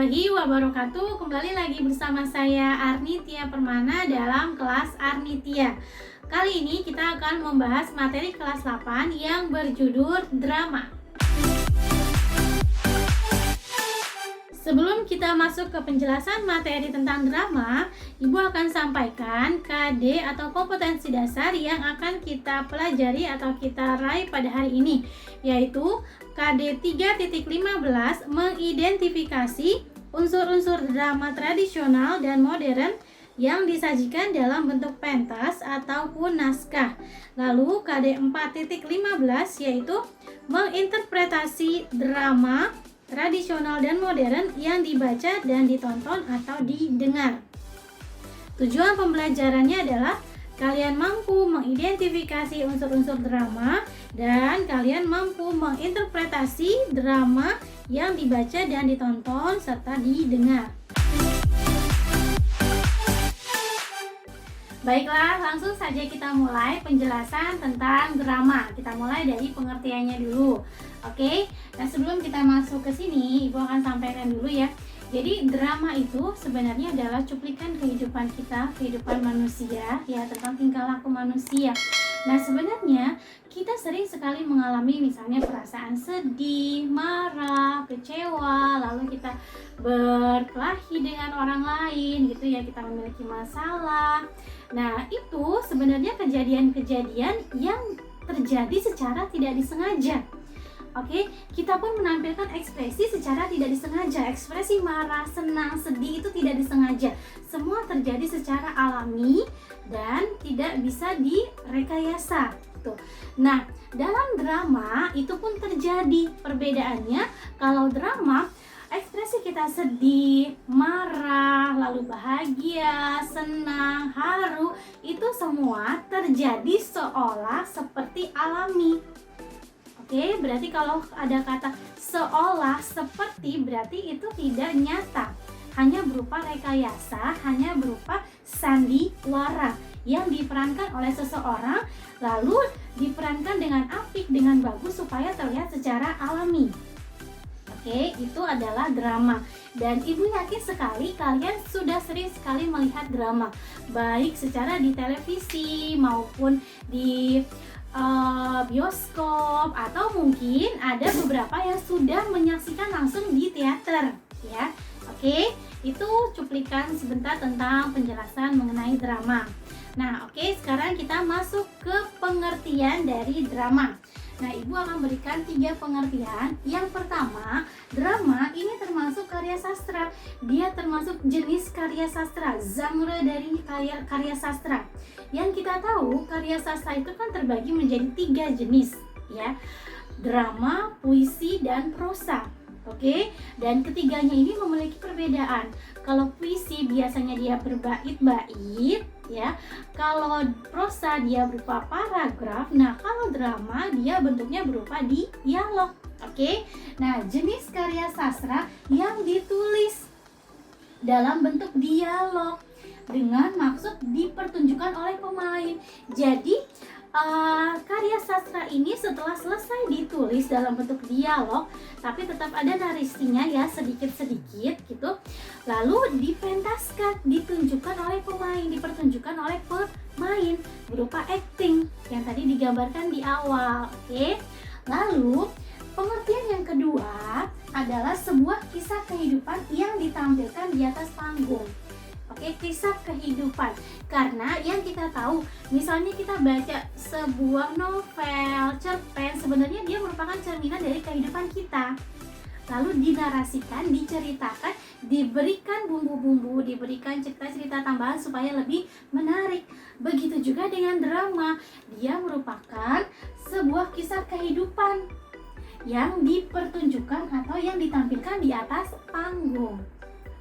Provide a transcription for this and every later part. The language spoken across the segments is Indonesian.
warahmatullahi wabarakatuh. Kembali lagi bersama saya Arnitia Permana dalam kelas Arnitia. Kali ini kita akan membahas materi kelas 8 yang berjudul drama. Sebelum kita masuk ke penjelasan materi tentang drama, Ibu akan sampaikan KD atau kompetensi dasar yang akan kita pelajari atau kita raih pada hari ini, yaitu KD 3.15 mengidentifikasi unsur-unsur drama tradisional dan modern yang disajikan dalam bentuk pentas ataupun naskah. Lalu KD 4.15 yaitu menginterpretasi drama tradisional dan modern yang dibaca dan ditonton atau didengar. Tujuan pembelajarannya adalah kalian mampu mengidentifikasi unsur-unsur drama dan kalian mampu menginterpretasi drama yang dibaca dan ditonton serta didengar. Baiklah, langsung saja kita mulai penjelasan tentang drama. Kita mulai dari pengertiannya dulu. Oke. Nah, sebelum kita masuk ke sini, Ibu akan sampaikan dulu ya. Jadi, drama itu sebenarnya adalah cuplikan kehidupan kita, kehidupan manusia ya, tentang tingkah laku manusia. Nah, sebenarnya kita sering sekali mengalami misalnya perasaan sedih, marah, kecewa, lalu kita berkelahi dengan orang lain gitu ya, kita memiliki masalah. Nah, itu sebenarnya kejadian-kejadian yang terjadi secara tidak disengaja. Oke, kita pun menampilkan ekspresi secara tidak disengaja. Ekspresi marah, senang, sedih itu tidak disengaja. Semua terjadi secara alami dan tidak bisa direkayasa. Tuh. Nah, dalam drama itu pun terjadi perbedaannya. Kalau drama, ekspresi kita sedih, marah, lalu bahagia, senang, haru, itu semua terjadi seolah seperti alami. Oke, berarti kalau ada kata seolah seperti, berarti itu tidak nyata, hanya berupa rekayasa, hanya berupa sandiwara yang diperankan oleh seseorang, lalu diperankan dengan apik, dengan bagus supaya terlihat secara alami. Oke, itu adalah drama. Dan Ibu yakin sekali kalian sudah sering sekali melihat drama, baik secara di televisi maupun di bioskop, atau mungkin ada beberapa yang sudah menyaksikan langsung di teater ya. Oke, itu cuplikan sebentar tentang penjelasan mengenai drama. Nah, oke, sekarang kita masuk ke pengertian dari drama. Nah, Ibu akan berikan 3 pengertian. Yang pertama, drama ini termasuk karya sastra. Dia termasuk jenis karya sastra, genre dari karya sastra. Yang kita tahu, karya sastra itu kan terbagi menjadi 3 jenis, ya. Drama, puisi, dan prosa. Oke, dan ketiganya ini memiliki perbedaan. Kalau puisi biasanya dia berbait-bait, ya. Kalau prosa dia berupa paragraf. Nah, kalau drama dia bentuknya berupa dialog. Oke. Nah, jenis karya sastra yang ditulis dalam bentuk dialog dengan maksud dipertunjukkan oleh pemain. Jadi karya sastra ini setelah selesai ditulis dalam bentuk dialog, tapi tetap ada narasinya ya, sedikit-sedikit gitu, lalu dipentaskan, ditunjukkan oleh pemain, dipertunjukkan oleh pemain berupa acting yang tadi digambarkan di awal. Oke. Lalu pengertian yang kedua adalah sebuah kisah kehidupan yang ditampilkan di atas panggung. Oke, kisah kehidupan. Karena yang kita tahu, misalnya kita baca sebuah novel, cerpen, sebenarnya dia merupakan cerminan dari kehidupan kita. Lalu dinarasikan, diceritakan, diberikan bumbu-bumbu, diberikan cerita-cerita tambahan supaya lebih menarik. Begitu juga dengan drama. Dia merupakan sebuah kisah kehidupan yang dipertunjukkan atau yang ditampilkan di atas panggung.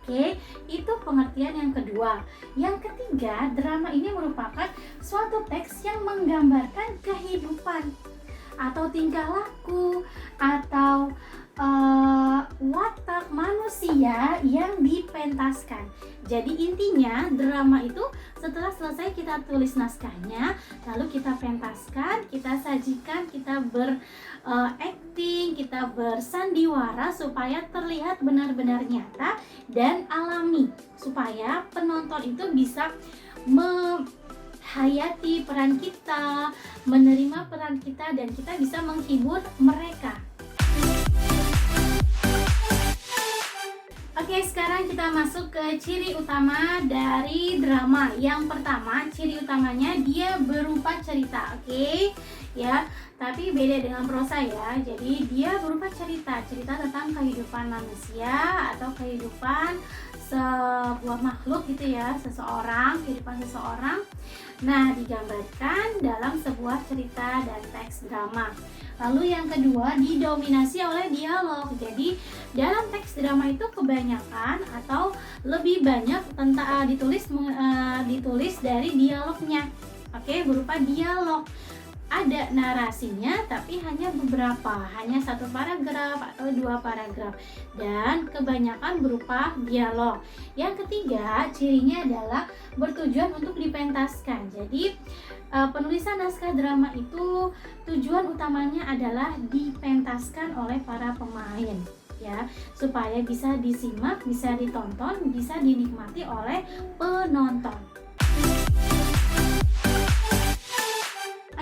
Oke, itu pengertian yang kedua. Yang ketiga, drama ini merupakan suatu teks yang menggambarkan kehidupan atau tingkah laku atau watak manusia yang dipentaskan. Jadi intinya drama itu setelah selesai kita tulis naskahnya, lalu kita pentaskan, kita sajikan, kita acting, kita bersandiwara supaya terlihat benar-benar nyata dan alami, supaya penonton itu bisa menghayati peran kita, menerima peran kita, dan kita bisa menghibur mereka. Oke, sekarang kita masuk ke ciri utama dari drama. Yang pertama, ciri utamanya dia berupa cerita, oke? Ya, tapi beda dengan prosa ya. Jadi dia berupa cerita tentang kehidupan manusia atau kehidupan sebuah makhluk gitu ya, kehidupan seseorang. Nah, digambarkan dalam sebuah cerita dan teks drama. Lalu yang kedua, didominasi oleh dialog. Jadi dalam teks drama itu kebanyakan atau lebih banyak tentang ditulis dari dialognya. Oke, berupa dialog. Ada narasinya tapi hanya beberapa, hanya 1 paragraf atau 2 paragraf, dan kebanyakan berupa dialog. Yang ketiga, cirinya adalah bertujuan untuk dipentaskan. Jadi penulisan naskah drama itu tujuan utamanya adalah dipentaskan oleh para pemain ya, supaya bisa disimak, bisa ditonton, bisa dinikmati oleh penonton.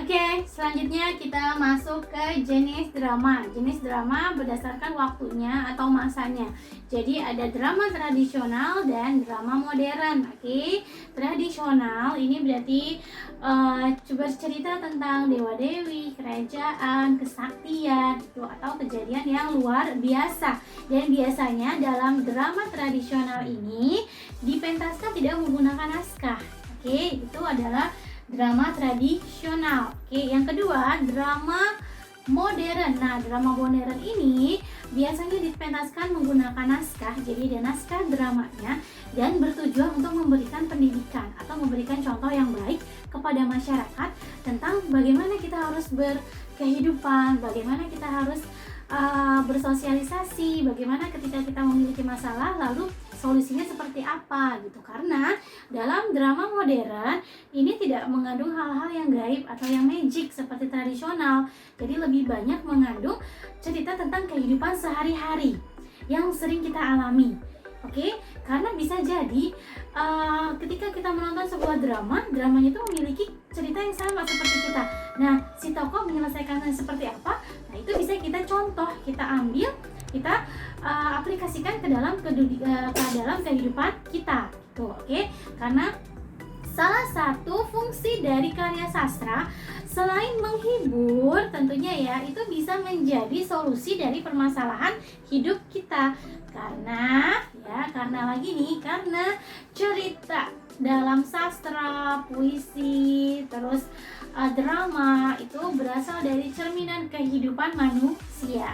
Oke, selanjutnya kita masuk ke jenis drama. Jenis drama berdasarkan waktunya atau masanya. Jadi ada drama tradisional dan drama modern. Oke, tradisional ini berarti bercerita tentang dewa-dewi, kerajaan, kesaktian, itu atau kejadian yang luar biasa. Dan biasanya dalam drama tradisional ini dipentaskan tidak menggunakan naskah. Oke, itu adalah drama tradisional. Oke, yang kedua, drama modern. Nah, drama modern ini biasanya dipentaskan menggunakan naskah. Jadi ada naskah dramanya dan bertujuan untuk memberikan pendidikan atau memberikan contoh yang baik kepada masyarakat tentang bagaimana kita harus berkehidupan, bagaimana kita harus bersosialisasi, bagaimana ketika kita memiliki masalah lalu solusinya seperti apa gitu. Karena dalam drama modern ini tidak mengandung hal-hal yang gaib atau yang magic seperti tradisional. Jadi lebih banyak mengandung cerita tentang kehidupan sehari-hari yang sering kita alami. Oke, karena bisa jadi ketika kita menonton sebuah dramanya itu memiliki cerita yang sama seperti kita. Nah, si tokoh menyelesaikannya seperti apa? Nah, itu bisa kita contoh, kita ambil, kita aplikasikan ke dalam kehidupan kita. Tuh, oke? Karena salah satu fungsi dari karya sastra selain menghibur tentunya ya, itu bisa menjadi solusi dari permasalahan hidup kita. Karena cerita dalam sastra, puisi, terus drama itu berasal dari cerminan kehidupan manusia.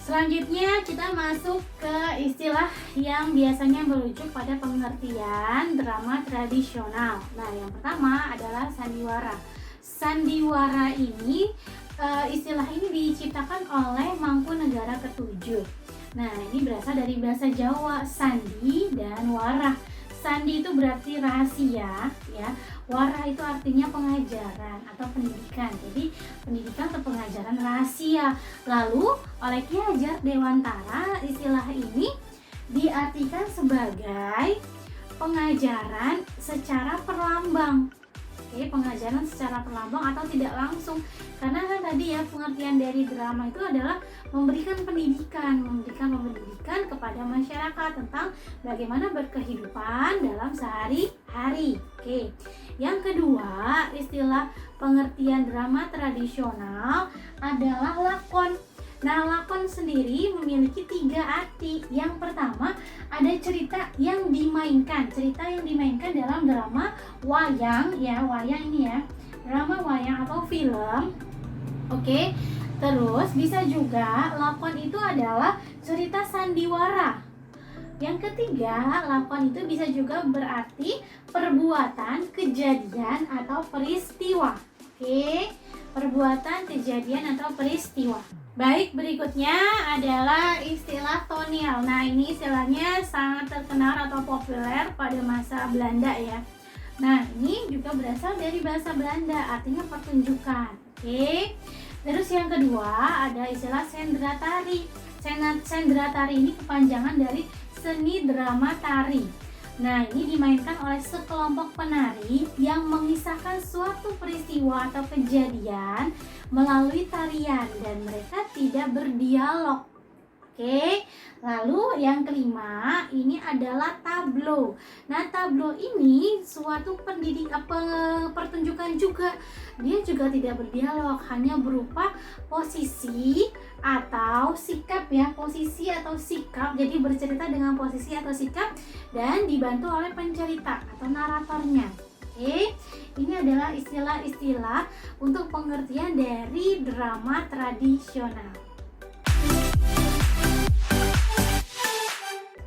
Selanjutnya kita masuk ke istilah yang biasanya merujuk pada pengertian drama tradisional. Nah, yang pertama adalah sandiwara. Sandiwara ini, istilah ini diciptakan oleh Mangkunegara ke-7. Nah, ini berasal dari bahasa Jawa, sandi dan wara. Sandi itu berarti rahasia, ya. Wara itu artinya pengajaran atau pendidikan. Jadi pendidikan atau pengajaran rahasia. Lalu oleh Ki Hajar Dewantara, istilah ini diartikan sebagai pengajaran secara perlambang. Oke, pengajaran secara perlambang atau tidak langsung. Karena kan tadi ya, pengertian dari drama itu adalah memberikan pendidikan kepada masyarakat tentang bagaimana berkehidupan dalam sehari-hari. Oke. Yang kedua, istilah pengertian drama tradisional adalah lakon. Nah, lakon sendiri memiliki 3 arti. Yang pertama, ada cerita yang dimainkan dalam drama wayang ya, wayang ini ya, drama wayang atau film. Oke. Terus bisa juga lakon itu adalah cerita sandiwara. Yang ketiga, lakon itu bisa juga berarti perbuatan, kejadian atau peristiwa. Oke. perbuatan, kejadian, atau peristiwa. Baik, berikutnya adalah istilah toneel. Nah, ini istilahnya sangat terkenal atau populer pada masa Belanda ya. Nah, ini juga berasal dari bahasa Belanda, artinya pertunjukan. Oke. Terus yang kedua ada istilah sendra tari. Sendra tari ini kepanjangan dari seni drama tari. Nah, ini dimainkan oleh sekelompok penari yang mengisahkan suatu peristiwa atau kejadian melalui tarian dan mereka tidak berdialog. Oke, lalu yang kelima ini adalah tablo. Nah, tablo ini suatu pertunjukan juga. Dia juga tidak berdialog, hanya berupa posisi atau sikap ya, posisi atau sikap. Jadi bercerita dengan posisi atau sikap dan dibantu oleh pencerita atau naratornya. Oke, ini adalah istilah-istilah untuk pengertian dari drama tradisional.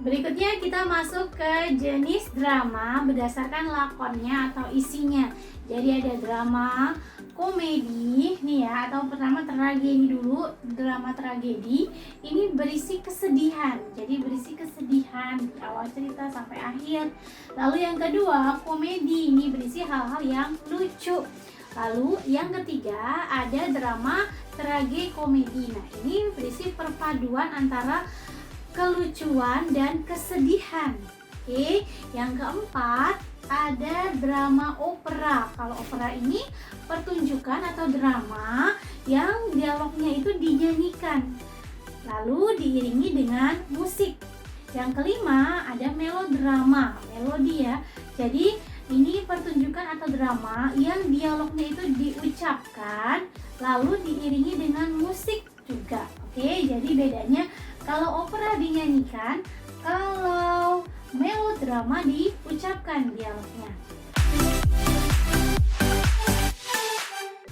Berikutnya kita masuk ke jenis drama berdasarkan lakonnya atau isinya. Jadi ada drama komedi nih ya, atau pertama tragedi dulu. Drama tragedi ini berisi kesedihan. Jadi berisi kesedihan di awal cerita sampai akhir. Lalu yang kedua komedi, ini berisi hal-hal yang lucu. Lalu yang ketiga ada drama tragikomedi. Nah, ini berisi perpaduan antara kelucuan dan kesedihan. Oke, yang keempat ada drama opera. Kalau opera ini pertunjukan atau drama yang dialognya itu dinyanyikan lalu diiringi dengan musik. Yang kelima ada melodrama, melodi ya. Jadi ini pertunjukan atau drama yang dialognya itu diucapkan lalu diiringi dengan musik juga. Oke, jadi bedanya kalau opera dinyanyikan, kalau melodrama diucapkan dialognya.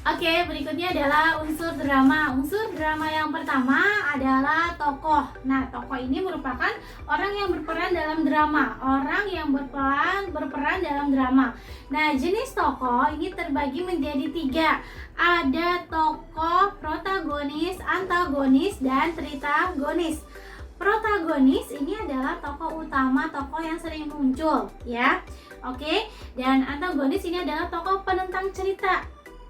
Oke, berikutnya adalah unsur drama. Unsur drama yang pertama adalah tokoh. Nah, tokoh ini merupakan orang yang berperan dalam drama. Orang yang berperan dalam drama. Nah, jenis tokoh ini terbagi menjadi 3. Ada tokoh protagonis, antagonis, dan tritagonis. Protagonis ini adalah tokoh utama, tokoh yang sering muncul ya. Oke, dan antagonis ini adalah tokoh penentang cerita.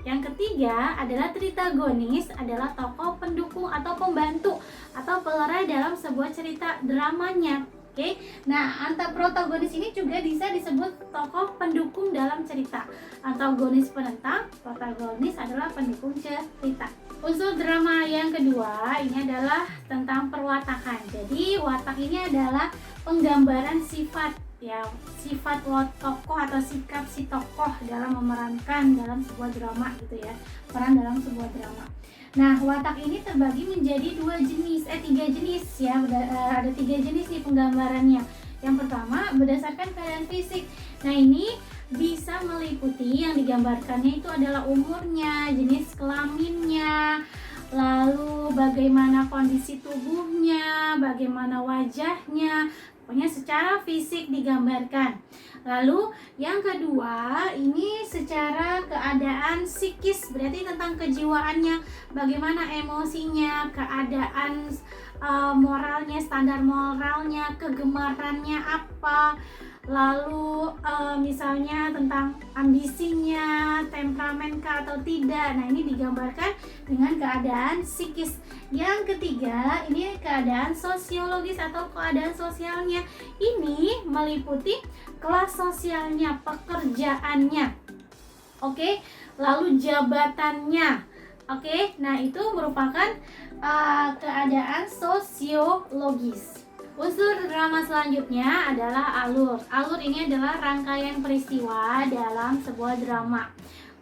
Yang ketiga adalah tritagonis, adalah tokoh pendukung atau pembantu atau pelerai dalam sebuah cerita dramanya. Oke, nah protagonis ini juga bisa disebut tokoh pendukung dalam cerita. Antagonis penentang, protagonis adalah pendukung cerita. Unsur drama yang kedua ini adalah tentang perwatakan. Jadi watak ini adalah penggambaran sifat ya, sifat tokoh atau sikap si tokoh dalam memerankan dalam sebuah drama gitu ya, peran dalam sebuah drama. Nah, watak ini terbagi menjadi 3 jenis ya. Ada 3 jenis nih penggambarannya. Yang pertama berdasarkan keadaan fisik. Nah, ini bisa meliputi yang digambarkannya itu adalah umurnya, jenis kelaminnya, lalu bagaimana kondisi tubuhnya, bagaimana wajahnya, pokoknya secara fisik digambarkan. Lalu yang kedua ini secara keadaan psikis, berarti tentang kejiwaannya, bagaimana emosinya, keadaan moralnya, standar moralnya, kegemarannya apa, lalu misalnya tentang ambisinya, temperamen kah atau tidak. Nah, ini digambarkan dengan keadaan psikis. Yang ketiga ini keadaan sosiologis atau keadaan sosialnya. Ini meliputi kelas sosialnya, pekerjaannya, oke, lalu jabatannya, oke. Nah, itu merupakan keadaan sosiologis. Unsur drama selanjutnya adalah alur. Alur ini adalah rangkaian peristiwa dalam sebuah drama.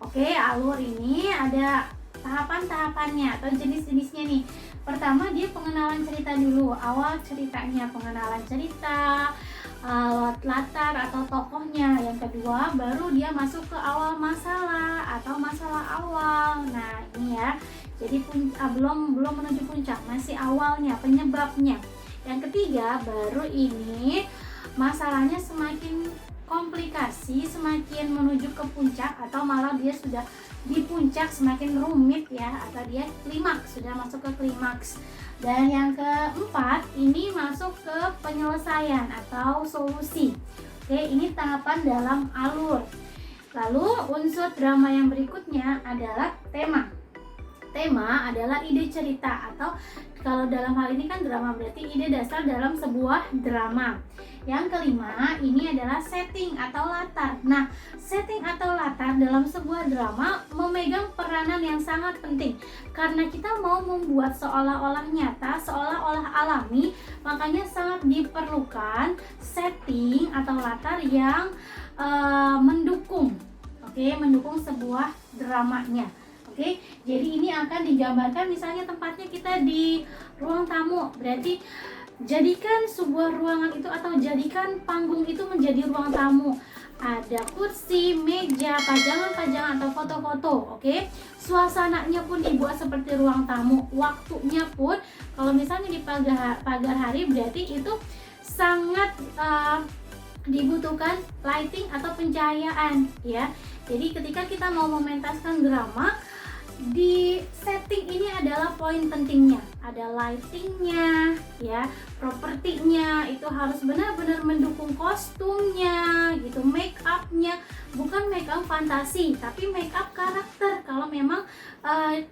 Oke, alur ini ada tahapan-tahapannya atau jenis-jenisnya nih. Pertama, dia pengenalan cerita dulu, awal ceritanya, pengenalan cerita, latar atau tokohnya. Yang kedua, baru dia masuk ke awal masalah atau masalah awal. Nah, ini ya. Jadi belum menuju puncak, masih awalnya, penyebabnya. Yang ketiga, baru ini masalahnya semakin komplikasi, semakin menuju ke puncak atau malah dia sudah di puncak semakin rumit ya, atau dia klimaks, sudah masuk ke klimaks. Dan yang keempat ini masuk ke penyelesaian atau solusi. Oke, ini tahapan dalam alur. Lalu unsur drama yang berikutnya adalah tema. Tema adalah ide cerita, atau kalau dalam hal ini kan drama berarti ide dasar dalam sebuah drama. Yang kelima ini adalah setting atau latar. Nah, setting atau latar dalam sebuah drama memegang peranan yang sangat penting, karena kita mau membuat seolah-olah nyata, seolah-olah alami, makanya sangat diperlukan setting atau latar yang mendukung, mendukung sebuah dramanya. Oke, jadi ini akan digambarkan misalnya tempatnya kita di ruang tamu. Berarti jadikan sebuah ruangan itu atau jadikan panggung itu menjadi ruang tamu. Ada kursi, meja, pajangan-pajangan atau foto-foto. Oke, suasananya pun dibuat seperti ruang tamu. Waktunya pun kalau misalnya di pagar hari berarti itu sangat dibutuhkan lighting atau pencahayaan ya. Jadi ketika kita mau mementaskan drama, di setting ini adalah poin pentingnya, ada lightingnya ya, propertinya itu harus benar-benar mendukung kostumnya gitu, make upnya bukan make up fantasi tapi make up karakter. Kalau memang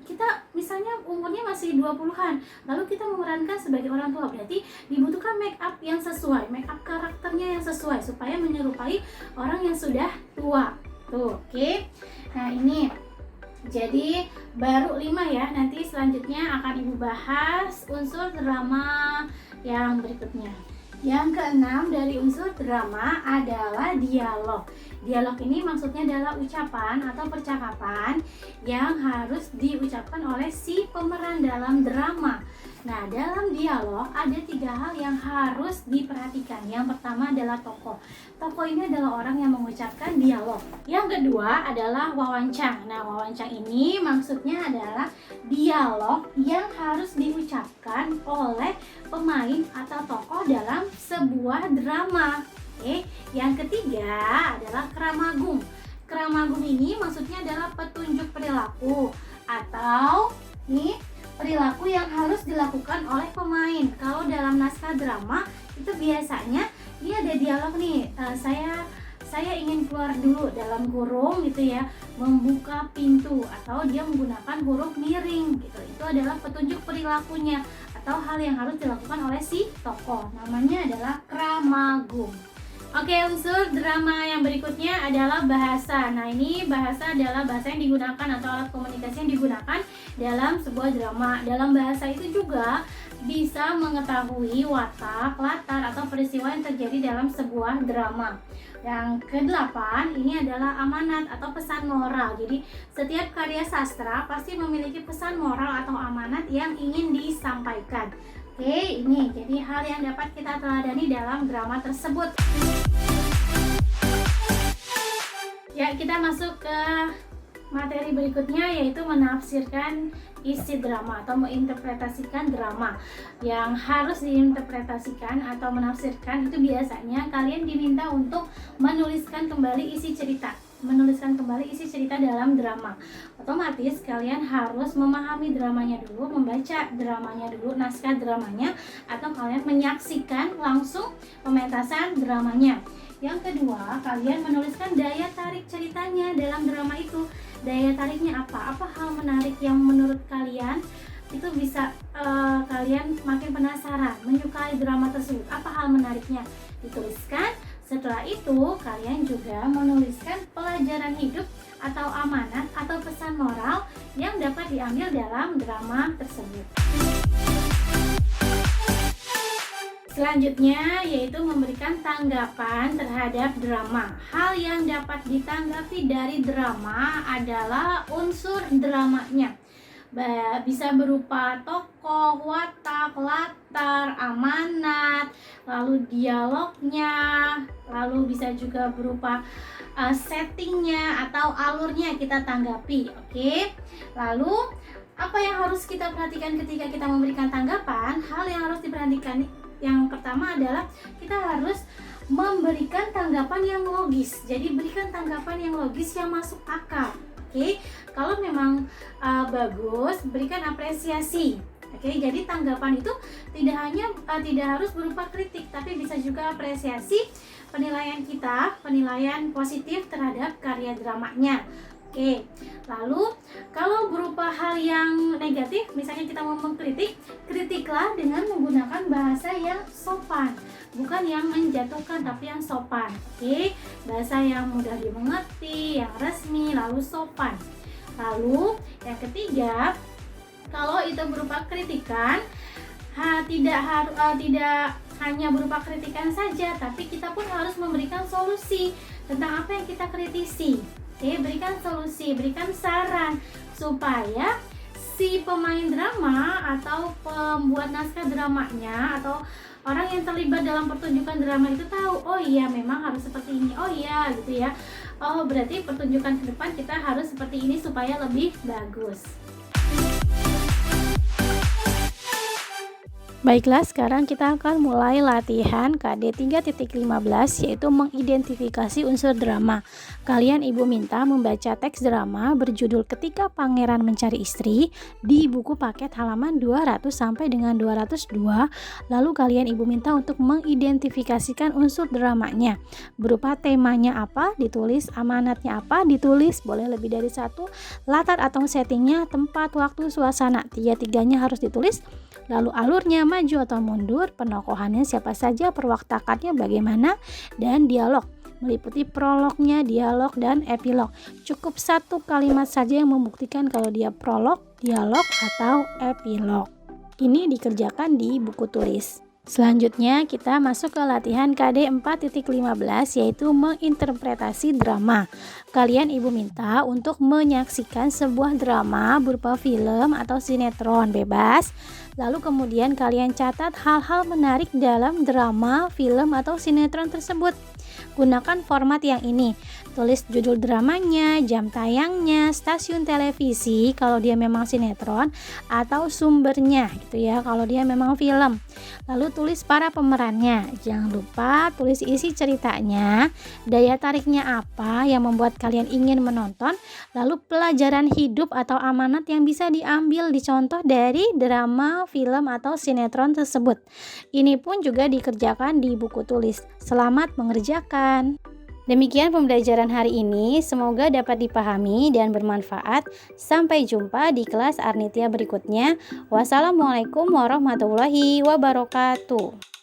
kita misalnya umurnya masih 20-an lalu kita memerankan sebagai orang tua, berarti dibutuhkan make up yang sesuai, make up karakternya yang sesuai supaya menyerupai orang yang sudah tua tuh. Oke, nah ini jadi baru 5 ya, nanti selanjutnya akan Ibu bahas unsur drama yang berikutnya. Yang keenam dari unsur drama adalah dialog. Dialog ini maksudnya adalah ucapan atau percakapan yang harus diucapkan oleh si pemeran dalam drama. Nah, dalam dialog ada 3 hal yang harus diperhatikan. Yang pertama adalah tokoh. Tokoh ini adalah orang yang mengucapkan dialog. Yang kedua adalah wawancang. Nah, wawancang ini maksudnya adalah dialog yang harus diucapkan oleh pemain atau tokoh dalam sebuah drama. Oke, yang ketiga adalah kramagung. Kramagung ini maksudnya adalah petunjuk perilaku atau perilaku yang harus dilakukan oleh pemain. Kalau dalam naskah drama itu biasanya dia ada dialog nih, saya ingin keluar dulu dalam kurung gitu ya, membuka pintu, atau dia menggunakan huruf miring gitu. Itu adalah petunjuk perilakunya atau hal yang harus dilakukan oleh si tokoh. Namanya adalah kramagung. Oke, unsur drama yang berikutnya adalah bahasa. Nah, ini bahasa adalah bahasa yang digunakan atau alat komunikasi yang digunakan dalam sebuah drama. Dalam bahasa itu juga bisa mengetahui watak, latar, atau peristiwa yang terjadi dalam sebuah drama. Yang ke-8 ini adalah amanat atau pesan moral. Jadi, setiap karya sastra pasti memiliki pesan moral atau amanat yang ingin disampaikan. Oke, ini jadi hal yang dapat kita teladani dalam drama tersebut. Ya, kita masuk ke materi berikutnya, yaitu menafsirkan isi drama atau menginterpretasikan drama. Yang harus diinterpretasikan atau menafsirkan itu biasanya kalian diminta untuk menuliskan kembali isi cerita. Menuliskan kembali isi cerita dalam drama. Otomatis kalian harus memahami dramanya dulu, membaca dramanya dulu, naskah dramanya, atau kalian menyaksikan langsung pementasan dramanya. Yang kedua, kalian menuliskan daya tarik ceritanya dalam drama itu. Daya tariknya apa? Apa hal menarik yang menurut kalian itu bisa kalian makin penasaran, menyukai drama tersebut? Apa hal menariknya? Dituliskan. Setelah itu, kalian juga menuliskan pelajaran hidup atau amanat atau pesan moral yang dapat diambil dalam drama tersebut. Selanjutnya yaitu memberikan tanggapan terhadap drama. Hal yang dapat ditanggapi dari drama adalah unsur dramanya. Bisa berupa tokoh, watak, latar, amanat, lalu dialognya, lalu bisa juga berupa settingnya atau alurnya kita tanggapi. Oke. Lalu apa yang harus kita perhatikan ketika kita memberikan tanggapan? Hal yang harus diperhatikan yang pertama adalah kita harus memberikan tanggapan yang logis. Jadi berikan tanggapan yang logis yang masuk akal. Oke, kalau memang bagus, berikan apresiasi. Oke, jadi tanggapan itu tidak harus berupa kritik, tapi bisa juga apresiasi, penilaian kita, penilaian positif terhadap karya dramanya. Oke, lalu kalau berupa hal yang negatif, misalnya kita mau mengkritik, kritiklah dengan menggunakan bahasa yang sopan, bukan yang menjatuhkan tapi yang sopan. Oke, bahasa yang mudah dimengerti, yang resmi, lalu sopan. Lalu yang ketiga, kalau itu berupa kritikan, tidak hanya berupa kritikan saja, tapi kita pun harus memberikan solusi tentang apa yang kita kritisi. Oke, berikan solusi, berikan saran supaya si pemain drama atau pembuat naskah dramanya atau orang yang terlibat dalam pertunjukan drama itu tahu, oh iya memang harus seperti ini, oh iya gitu ya. Oh berarti pertunjukan ke depan kita harus seperti ini supaya lebih bagus. Baiklah, sekarang kita akan mulai latihan KD 3.15 yaitu mengidentifikasi unsur drama. Kalian Ibu minta membaca teks drama berjudul Ketika Pangeran Mencari Istri di buku paket halaman 200 sampai dengan 202. Lalu kalian Ibu minta untuk mengidentifikasikan unsur dramanya. Berupa temanya apa, ditulis, amanatnya apa, ditulis, boleh lebih dari satu, latar atau settingnya, tempat, waktu, suasana, tiga-tiganya harus ditulis. Lalu alurnya maju atau mundur, penokohannya siapa saja, perwaktakannya bagaimana, dan dialog meliputi prolognya, dialog, dan epilog. Cukup satu kalimat saja yang membuktikan kalau dia prolog, dialog, atau epilog. Ini dikerjakan di buku tulis. Selanjutnya kita masuk ke latihan KD 4.15 yaitu menginterpretasi drama. Kalian Ibu minta untuk menyaksikan sebuah drama berupa film atau sinetron bebas. Lalu kemudian kalian catat hal-hal menarik dalam drama, film atau sinetron tersebut. Gunakan format yang ini. Tulis judul dramanya, jam tayangnya, stasiun televisi kalau dia memang sinetron, atau sumbernya gitu ya kalau dia memang film. Lalu tulis para pemerannya. Jangan lupa tulis isi ceritanya, daya tariknya apa yang membuat kalian ingin menonton, lalu pelajaran hidup atau amanat yang bisa diambil dicontoh dari drama, film atau sinetron tersebut. Ini pun juga dikerjakan di buku tulis. Selamat mengerjakan. Demikian pembelajaran hari ini, semoga dapat dipahami dan bermanfaat. Sampai jumpa di kelas Arnitia berikutnya. Wassalamualaikum warahmatullahi wabarakatuh.